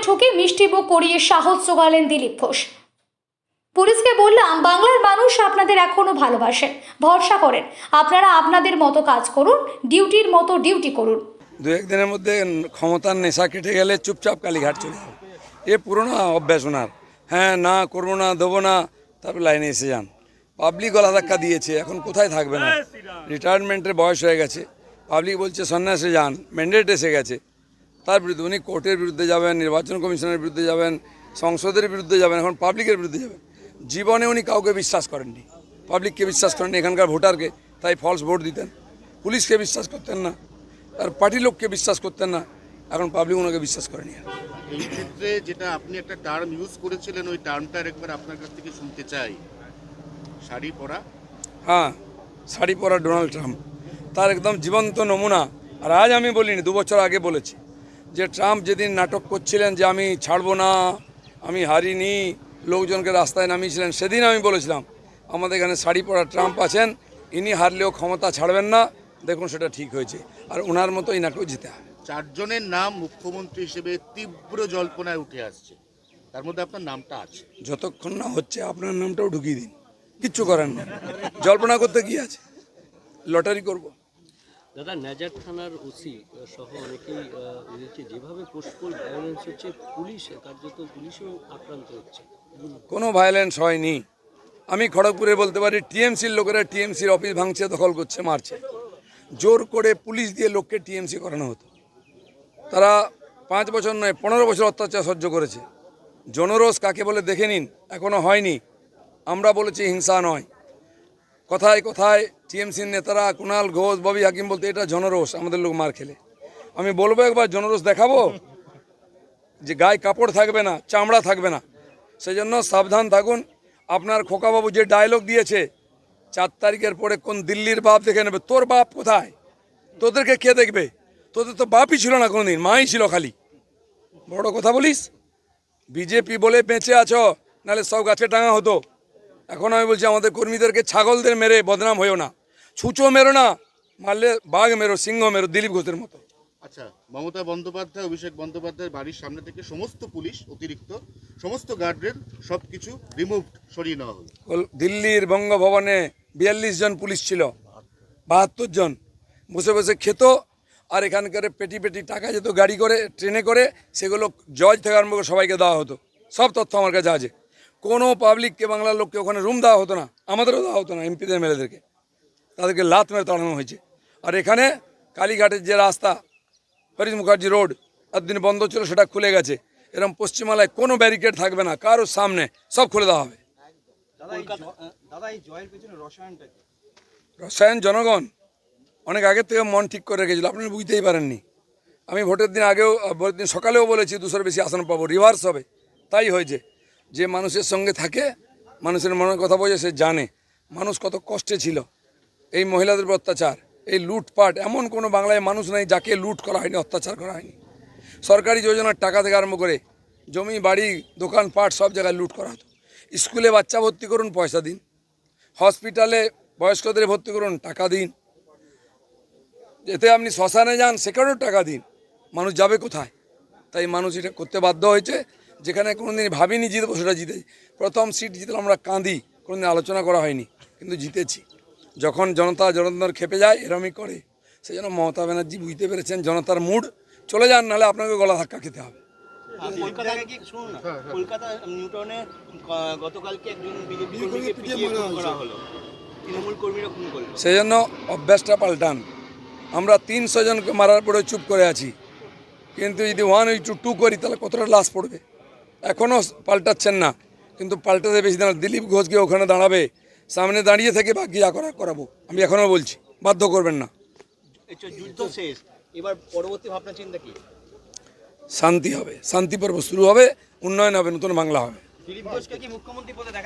ঠুকে মিষ্টি মুখ করিয়ে সাহস জোগালেন দিলীপ ঘোষ। পুলিশকে বললাম, বাংলার মানুষ আপনাদের এখনো ভালোবাসেন, ভরসা করেন, আপনারা আপনাদের মতো কাজ করুন, ডিউটির মতো ডিউটি করুন। দু একদিনের মধ্যে ক্ষমতার নেশা কেটে গেলে চুপচাপ কালীঘাট চলে যাবে। এ পুরোনো অভ্যাস ওনার। হ্যাঁ, না করবো না, দেবো না, তারপর লাইনে এসে যান। পাবলিক গলা ধাক্কা দিয়েছে, এখন কোথায় থাকবে না। রিটায়ারমেন্টের বয়স হয়ে গেছে, পাবলিক বলছে সন্ন্যাসে যান, ম্যান্ডেট এসে গেছে। তার বিরুদ্ধে উনি কোর্টের বিরুদ্ধে যাবেন, নির্বাচন কমিশনের বিরুদ্ধে যাবেন, সংসদের বিরুদ্ধে যাবেন, এখন পাবলিকের বিরুদ্ধে যাবেন। জীবনে উনি কাউকে বিশ্বাস করেননি, পাবলিককে বিশ্বাস করেননি, এখানকার ভোটারকে, তাই ফলস ভোট দিতেন। পুলিশকে বিশ্বাস করতেন না, আর পার্টি লোককে বিশ্বাস করতেন না, এখন পাবলিক ওনাকে বিশ্বাস করেনি। এই ক্ষেত্রে যেটা আপনি একটা টার্ম ইউজ করেছিলেন, ওই টার্মটার একবার আপনার কাছ থেকে শুনতে চাই। শাড়ি পরা। হ্যাঁ, শাড়ি পরা ডোনাল্ড ট্রাম্প তার একদম জীবন্ত নমুনা। আর আজ আমি বলিনি, 2 বছর আগে বলেছি যে ট্রাম্প যেদিন নাটক করছিলেন যে আমি ছাড়বো না, আমি হারিনি, লোকজনকে রাস্তায় নামিয়েছিলেন, সেদিন আমি বলেছিলাম আমাদের এখানে শাড়ি পরা ট্রাম্প আছেন, ইনি হারলেও ক্ষমতা ছাড়বেন না। দেখুন সেটা ঠিক হয়েছে, আর ওনার মতো ইনাকেও জিতে হবে। 4 জনের নাম মুখ্যমন্ত্রী হিসেবে তীব্র জল্পনায় উঠে আসছে, তার মধ্যে আপনার নামটা আছে। যতক্ষণ না হচ্ছে আপনার নামটাও ঢুকিয়ে দিন, কিচ্ছু করেন না, জল্পনা করতে কি আছে, লটারি করব। দাদা, নাজার থানার ওসি সহ অনেকেই বলছে যেভাবে পোস্টপোল ভায়োলেন্স হচ্ছে, পুলিশ কার্যত পুলিশও আক্রান্ত হচ্ছে। কোনো ভায়োলেন্স হয়নি। আমি খড়গপুরে বলতে পারি, টিএমসির লোকেরা টিএমসির অফিস ভাঙছে, দখল করছে, মারছে। জোর করে পুলিশ দিয়ে লোককে টিএমসি করানো হতো। তারা 5 বছর নয় 15 বছর অত্যাচার সহ্য করেছে। জনরোষ কাকে বলে দেখে নিন, এখনও হয়নি। আমরা বলেছি হিংসা নয়। কথায় কথায় টিএমসির নেতারা কুণাল ঘোষ, ববি হাকিম বলতে এটা জনরোষ, আমাদের লোক মার খেলে। আমি বলবো একবার জনরোষ দেখাবো, যে গায়ে কাপড় থাকবে না, চামড়া থাকবে না। সেই জন্য সাবধান থাকুন। আপনার খোকাবাবু যে ডায়লগ দিয়েছে, 4 তারিখের পরে কোন দিল্লির বাপ দেখে নেবে, তোর বাপ কোথায়, তোদেরকে কে দেখবে, তোদের তো বাপই ছিল না কোনোদিন, মাই ছিল খালি। বড় কথা বলিস, বিজেপি বলে বেঁচে আছো, নাহলে সব গাছে টাঙা হতো। এখন আমি বলছি আমাদের কর্মীদেরকে ছাগলদের মেরে বদনাম হয়েও না, ছুঁচো মেরো না, মারলে বাঘ মেরো, সিংহ মেরো, দিলীপ ঘোষের মতো। আচ্ছা, মমতা বন্দ্যোপাধ্যায়, অভিষেক বন্দ্যোপাধ্যায়ের বাড়ির সামনে থেকে সমস্ত পুলিশ, অতিরিক্ত সমস্ত গার্ডরেল সবকিছু রিমুভড, সরিয়ে নেওয়া হলো। দিল্লির বঙ্গভবনে 42 জন পুলিশ ছিল, 72 জন বসে বসে খেত, আর এখানকার পেটি পেটি টাকা যেত গাড়ি করে, ট্রেনে করে, সেগুলো জজ থেকে আরম্ভ করে সবাইকে দেওয়া হতো। সব তথ্য আমার কাছে আছে। কোনো পাবলিককে, বাংলার লোককে ওখানে রুম দেওয়া হতো না, আমাদেরও দেওয়া হতো না, এমপিদের মেলেদেরকে, তাদেরকে লাত মেরে তাড়ানো হয়েছে। আর এখানে কালীঘাটের যে রাস্তা, হরিশ মুখার্জি রোড, এতদিন বন্ধ ছিল, সেটা খুলে গেছে। এরকম পশ্চিমবাংলায় কোনো ব্যারিকেড থাকবে না, কারোর সামনে, সব খুলে দেওয়া হবে। রসায়ন জনগণ অনেক আগের থেকে মন ঠিক করে রেখেছিল, আপনারা বুঝতেই পারেননি। আমি ভোটের দিন আগেও, ভোটের দিন সকালেও বলেছি 200-এর বেশি আসন পাবো, রিভার্স হবে। তাই হয়েছে। যে মানুষের সঙ্গে থাকে, মানুষের মনের কথা বোঝে, সে জানে মানুষ কত কষ্টে ছিল। এই মহিলাদের উপর অত্যাচার, এই লুটপাট, এমন কোনো বাংলায় মানুষ নেই যাকে লুট করা হয়নি, অত্যাচার করা হয়নি। সরকারি যোজনার টাকা থেকে আরম্ভ করে জমি, বাড়ি, দোকানপাট, সব জায়গায় লুট করা হতো। স্কুলে বাচ্চা ভর্তি করুন, পয়সা দিন। হসপিটালে বয়স্কদের ভর্তি করুন, টাকা দিন। এতে আপনি শ্মশানে যান, সেখানেও টাকা দিন। মানুষ যাবে কোথায়? তাই মানুষ এটা করতে বাধ্য হয়েছে। যেখানে কোনোদিন ভাবিনি জিতবো, সেটা জিতেছি। প্রথম সিট জিতলাম আমরা কাঁদি, কোনোদিন আলোচনা করা হয়নি, কিন্তু জিতেছি। যখন জনতা জনার্দন খেপে যায়, এরমই করে। সেই জন্য মমতা ব্যানার্জি বুঝতে পেরেছেন জনতার মুড, চলে যান, নাহলে আপনাকে গলা ধাক্কা খেতে হবে। কলকাতা নিউটাউনে গতকালকে একজন বিজেপি কর্মীকে পিটিয়ে খুন করা হলো, তৃণমূল কর্মীরা খুন করলো। সেই জন্য অভ্যাসটা পাল্টান। আমরা 300 জনকে মারার পরে চুপ করে আছি, কিন্তু যদি 1-2 করি তাহলে কতটা লাশ পড়বে। এখনও পাল্টাচ্ছেন না, কিন্তু পাল্টাতে বেশি দিন। দিলীপ ঘোষকে ওখানে দাঁড়াবে, সামনে দাঁড়িয়ে থেকে বাকি যা করার করাবো। আমি এখনও বলছি, বাধ্য করবেন না। যুদ্ধ শেষ, এবার পরবর্তী ভাবনা চিন্তা কি? শান্তি হবে, শান্তি পর্ব শুরু হবে, উন্নয়ন হবে, নতুন বাংলা হবে। দিলীপ ঘোষকে কি মুখ্যমন্ত্রী পদে দেখা